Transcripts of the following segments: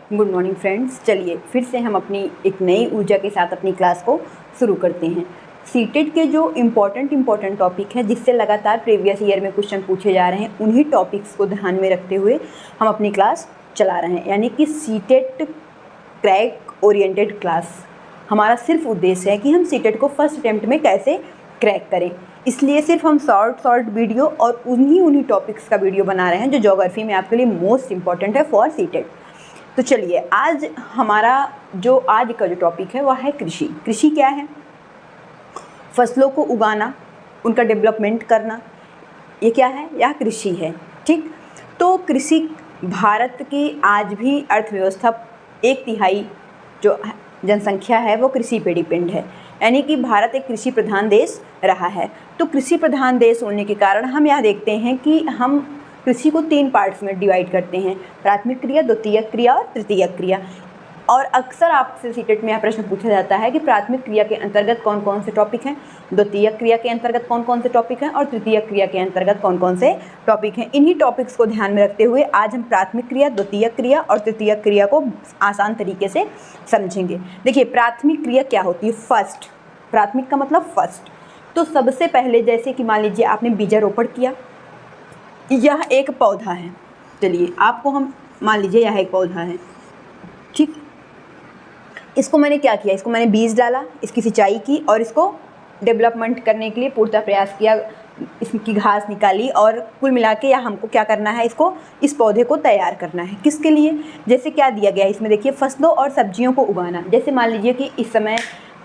Good morning friends. चलिए फिर से हम अपनी एक नई ऊर्जा के साथ अपनी क्लास को शुरू करते हैं। सीटेट के जो इम्पॉर्टेंट टॉपिक है जिससे लगातार प्रीवियस ईयर में क्वेश्चन पूछे जा रहे हैं, उन्हीं टॉपिक्स को ध्यान में रखते हुए हम अपनी क्लास चला रहे हैं। यानी कि सीटेट क्रैक ओरिएंटेड क्लास। हमारा सिर्फ उद्देश्य है कि हम सीटेट को फर्स्ट अटेम्प्ट में कैसे क्रैक करें, इसलिए सिर्फ हम शॉर्ट वीडियो और उन्हीं टॉपिक्स का वीडियो बना रहे हैं जो ज्योग्राफी में आपके लिए मोस्ट इम्पॉर्टेंट है फॉर सीटेट। तो चलिए आज का जो टॉपिक है वह है कृषि। कृषि क्या है? फसलों को उगाना, उनका डेवलपमेंट करना, ये क्या है? यह कृषि है। ठीक, तो कृषि भारत की आज भी अर्थव्यवस्था 1/3 जो जनसंख्या है वो कृषि पे डिपेंड है। यानी कि भारत एक कृषि प्रधान देश रहा है। तो कृषि प्रधान देश होने के कारण हम यह देखते हैं कि हम कृषि को 3 पार्ट्स में डिवाइड करते हैं: प्राथमिक क्रिया, द्वितीयक क्रिया और तृतीयक क्रिया। और अक्सर आपसे सीटेट में यह प्रश्न पूछा जाता है कि प्राथमिक क्रिया के अंतर्गत कौन कौन से टॉपिक हैं, द्वितीयक क्रिया के अंतर्गत कौन कौन से टॉपिक हैं और तृतीयक क्रिया के अंतर्गत कौन कौन से टॉपिक हैं। इन्हीं टॉपिक्स को ध्यान में रखते हुए आज हम प्राथमिक क्रिया, द्वितीयक क्रिया और तृतीयक क्रिया को आसान तरीके से समझेंगे। देखिए, प्राथमिक क्रिया क्या होती है? फर्स्ट। प्राथमिक का मतलब फर्स्ट। तो सबसे पहले जैसे कि मान लीजिए आपने बीजारोपण किया, यह एक पौधा है। चलिए आपको हम मान लीजिए यह एक पौधा है। ठीक, इसको मैंने क्या किया? इसको मैंने बीज डाला, इसकी सिंचाई की और इसको डेवलपमेंट करने के लिए पूर्णतः प्रयास किया, इसकी घास निकाली और कुल मिला के या हमको क्या करना है, इस पौधे को तैयार करना है। किसके लिए? जैसे क्या दिया गया है इसमें, देखिए, फसलों और सब्जियों को उगाना। जैसे मान लीजिए कि इस समय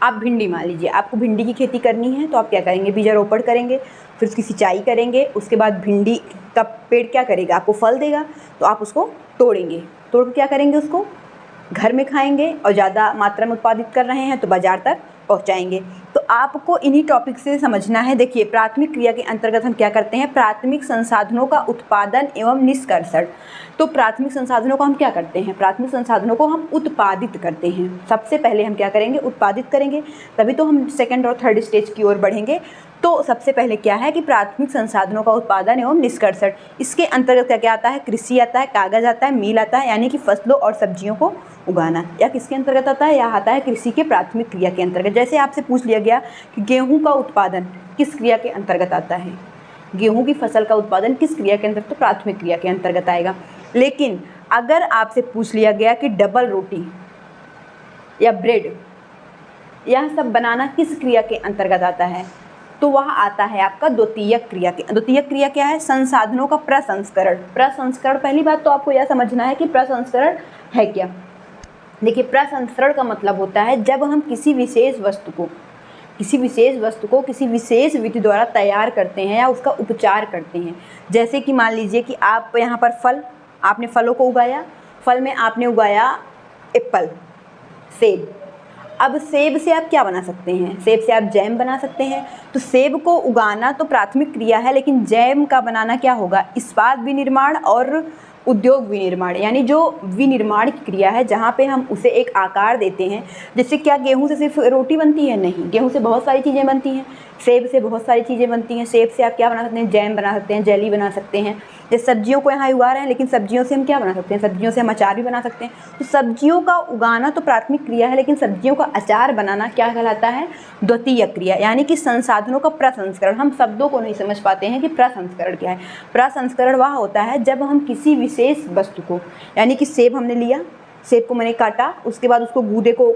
आप भिंडी, मान लीजिए आपको भिंडी की खेती करनी है, तो आप क्या करेंगे? बीजारोपण करेंगे, फिर उसकी सिंचाई करेंगे, उसके बाद भिंडी का पेड़ क्या करेगा? आपको फल देगा, तो आप उसको तोड़ेंगे। तोड़ के क्या करेंगे? उसको घर में खाएंगे और ज़्यादा मात्रा में उत्पादित कर रहे हैं तो बाज़ार तक पहुंचाएंगे। तो आपको इन्हीं टॉपिक से समझना है। देखिए, प्राथमिक क्रिया के अंतर्गत हम क्या करते हैं? प्राथमिक संसाधनों का उत्पादन एवं निष्कर्षण। तो प्राथमिक संसाधनों को हम क्या करते हैं? प्राथमिक संसाधनों को हम उत्पादित करते हैं। सबसे पहले हम क्या करेंगे? उत्पादित करेंगे, तभी तो हम सेकंड और थर्ड स्टेज की ओर बढ़ेंगे। तो सबसे पहले क्या है कि प्राथमिक संसाधनों का उत्पादन एवं निष्कर्षण। इसके अंतर्गत क्या क्या आता है? कृषि आता है, कागज़ आता है, मील आता है, यानी कि फसलों और सब्जियों को उगाना। या किसके अंतर्गत आता है? यह आता है कृषि के प्राथमिक क्रिया के अंतर्गत। जैसे आपसे पूछ लिया गया कि गेहूं का उत्पादन किस क्रिया के अंतर्गत आता है? गेहूं की फसल का उत्पादन किस क्रिया के अंतर्गत? तो प्राथमिक क्रिया के अंतर्गत आएगा। लेकिन अगर आपसे पूछ लिया गया कि डबल रोटी या ब्रेड, यह सब बनाना किस क्रिया के अंतर्गत आता है? तो वह आता है आपका द्वितीयक क्रिया के। द्वितीयक क्रिया क्या है? संसाधनों का प्रसंस्करण। प्रसंस्करण, पहली बात तो आपको यह समझना है कि प्रसंस्करण है क्या। देखिए, प्रसंस्करण का मतलब होता है जब हम किसी विशेष वस्तु को किसी विशेष विधि द्वारा तैयार करते हैं या उसका उपचार करते हैं। जैसे कि मान लीजिए कि आप यहाँ पर आपने फलों को उगाया, फल में आपने उगाया एप्पल, सेब। अब सेब से आप क्या बना सकते हैं? सेब से आप जैम बना सकते हैं। तो सेब को उगाना तो प्राथमिक क्रिया है, लेकिन जैम का बनाना क्या होगा? इस्पात विनिर्माण और उद्योग विनिर्माण, यानी जो विनिर्माण की क्रिया है, जहाँ पे हम उसे एक आकार देते हैं। जैसे क्या गेहूं से सिर्फ रोटी बनती है? नहीं, गेहूं से बहुत सारी चीज़ें बनती हैं, सेब से बहुत सारी चीज़ें बनती हैं। सेब से आप क्या बना सकते हैं? जैम बना सकते हैं, जेली बना सकते हैं। जैसे सब्जियों को यहाँ उगा रहे हैं, लेकिन सब्जियों से हम क्या बना सकते हैं? सब्जियों से हम अचार भी बना सकते हैं। तो सब्जियों का उगाना तो प्राथमिक क्रिया है, लेकिन सब्जियों का अचार बनाना क्या कहलाता है? द्वितीयक क्रिया, यानी कि संसाधनों का प्रसंस्करण। हम शब्दों को नहीं समझ पाते हैं कि प्रसंस्करण क्या है। प्रसंस्करण वह होता है जब हम किसी विशेष वस्तु को, यानी कि सेब हमने लिया, सेब को मैंने काटा, उसके बाद उसको गूदे को,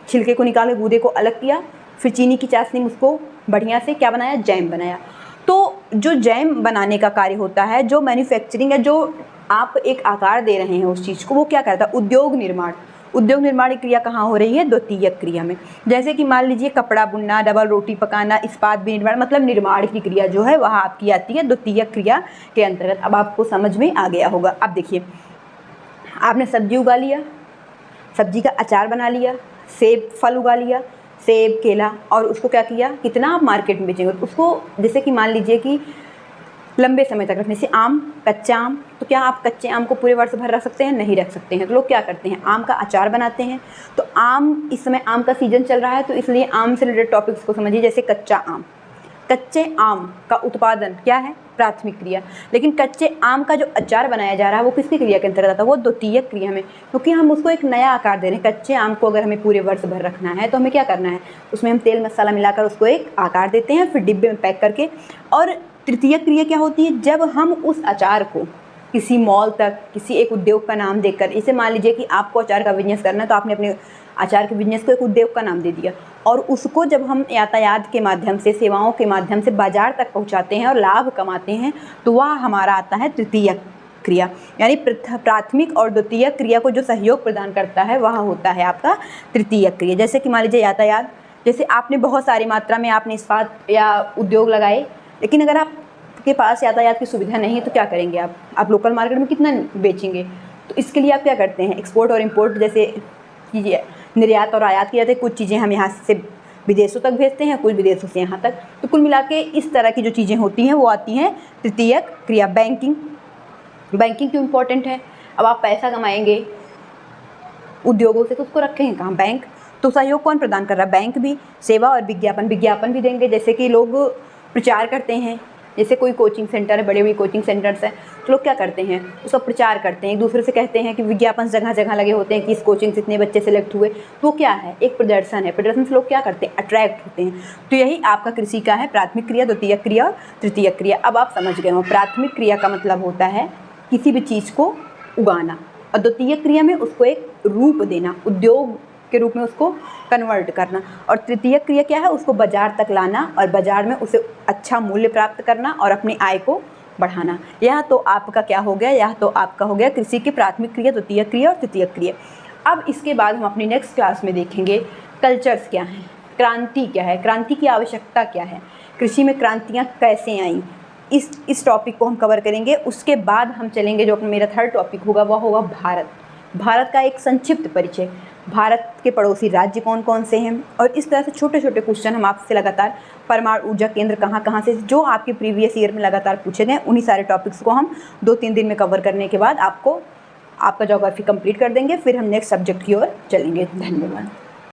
छिलके को निकाल के गूदे को अलग किया, फिर चीनी की चाशनी में उसको बढ़िया से क्या बनाया? जैम बनाया। तो जो जैम बनाने का कार्य होता है, जो मैन्युफैक्चरिंग है, जो आप एक आकार दे रहे हैं उस चीज़ को, वो क्या करता है? उद्योग निर्माण। उद्योग निर्माण की क्रिया कहाँ हो रही है? द्वितीयक क्रिया में। जैसे कि मान लीजिए कपड़ा बुनना, डबल रोटी पकाना, इस्पात विनिर्माण, मतलब निर्माण की क्रिया जो है वह आपकी आती है द्वितीयक क्रिया के अंतर्गत। अब आपको समझ में आ गया होगा। अब देखिए, आपने सब्जी उगा लिया, सब्जी का अचार बना लिया, सेब फल उगा लिया, सेब, केला, और उसको क्या किया? कितना आप मार्केट में बेचेंगे उसको। जैसे कि मान लीजिए कि लंबे समय तक रखने से आम, कच्चा आम, तो क्या आप कच्चे आम को पूरे वर्ष भर रख सकते हैं? नहीं रख सकते हैं। तो लोग क्या करते हैं? आम का अचार बनाते हैं। तो आम, इस समय आम का सीजन चल रहा है, तो इसलिए आम से रिलेटेड टॉपिक्स को समझिए। जैसे कच्चा आम, कच्चे आम का उत्पादन क्या है? प्राथमिक क्रिया। लेकिन कच्चे आम का जो अचार बनाया जा रहा है वो किसकी क्रिया के अंतर्गत आता है? वो द्वितीयक क्रिया में, क्योंकि हम उसको एक नया आकार दे रहे हैं। कच्चे आम को अगर हमें पूरे वर्ष भर रखना है तो हमें क्या करना है? उसमें हम तेल मसाला मिलाकर उसको एक आकार देते हैं, फिर डिब्बे में पैक करके। और तृतीयक क्रिया क्या होती है? जब हम उस अचार को किसी मॉल तक, किसी एक उद्योग का नाम देकर, इसे मान लीजिए कि आपको अचार का बिजनेस करना है तो आपने अपने अचार के बिजनेस को एक उद्योग का नाम दे दिया, और उसको जब हम यातायात के माध्यम से, सेवाओं के माध्यम से बाजार तक पहुंचाते हैं और लाभ कमाते हैं, तो वह हमारा आता है तृतीयक क्रिया। यानी प्राथमिक और द्वितीयक क्रिया को जो सहयोग प्रदान करता है वह होता है आपका तृतीयक क्रिया। जैसे कि मान लीजिए यातायात, जैसे आपने बहुत सारी मात्रा में आपने इस्पात या उद्योग लगाए, लेकिन अगर आपके पास यातायात की सुविधा नहीं है तो क्या करेंगे आप लोकल मार्केट में कितना बेचेंगे? तो इसके लिए आप क्या करते हैं? एक्सपोर्ट और इम्पोर्ट जैसे कीजिए, निर्यात और आयात किया जाता है। कुछ चीज़ें हम यहाँ से विदेशों तक भेजते हैं, कुछ विदेशों से यहाँ तक। तो कुल मिला के इस तरह की जो चीज़ें होती हैं वो आती हैं तृतीयक क्रिया। बैंकिंग क्यों इम्पोर्टेंट है? अब आप पैसा कमाएंगे उद्योगों से तो उसको रखेंगे कहाँ? बैंक। तो सहयोग कौन प्रदान कर रहा है? बैंक भी। सेवा और विज्ञापन भी देंगे। जैसे कि लोग प्रचार करते हैं, जैसे कोई कोचिंग सेंटर है, बड़े बड़े कोचिंग सेंटर्स हैं, तो लोग क्या करते हैं? उसका प्रचार करते हैं, एक दूसरे से कहते हैं कि विज्ञापन जगह जगह लगे होते हैं कि इस कोचिंग से इतने बच्चे सेलेक्ट हुए। तो वो क्या है? एक प्रदर्शन है। प्रदर्शन से लोग क्या करते हैं? अट्रैक्ट होते हैं। तो यही आपका कृषि का है, प्राथमिक क्रिया, द्वितीयक क्रिया और तृतीयक क्रिया। अब आप समझ गए हो, प्राथमिक क्रिया का मतलब होता है किसी भी चीज़ को उगाना, और द्वितीयक क्रिया में उसको एक रूप देना, उद्योग के रूप में उसको कन्वर्ट करना, और तृतीयक क्रिया क्या है? उसको बाजार तक लाना और बाजार में उसे अच्छा मूल्य प्राप्त करना और अपनी आय को बढ़ाना। यह तो आपका क्या हो गया? यह तो आपका हो गया कृषि की प्राथमिक क्रिया, द्वितीयक क्रिया और तृतीयक क्रिया। अब इसके बाद हम अपनी नेक्स्ट क्लास में देखेंगे कल्चर्स क्या हैं, क्रांति क्या है, क्रांति की आवश्यकता क्या है, कृषि में क्रांतियाँ कैसे आईं, इस टॉपिक को हम कवर करेंगे। उसके बाद हम चलेंगे, जो मेरा थर्ड टॉपिक होगा वह होगा भारत का एक संक्षिप्त परिचय, भारत के पड़ोसी राज्य कौन कौन से हैं, और इस तरह से छोटे छोटे क्वेश्चन हम आपसे लगातार, परमाणु ऊर्जा केंद्र कहाँ कहाँ से, जो आपके प्रीवियस ईयर में लगातार पूछे गए, उन्हीं सारे टॉपिक्स को हम 2-3 दिन में कवर करने के बाद आपका ज्योग्राफी कंप्लीट कर देंगे। फिर हम नेक्स्ट सब्जेक्ट की ओर चलेंगे। धन्यवाद।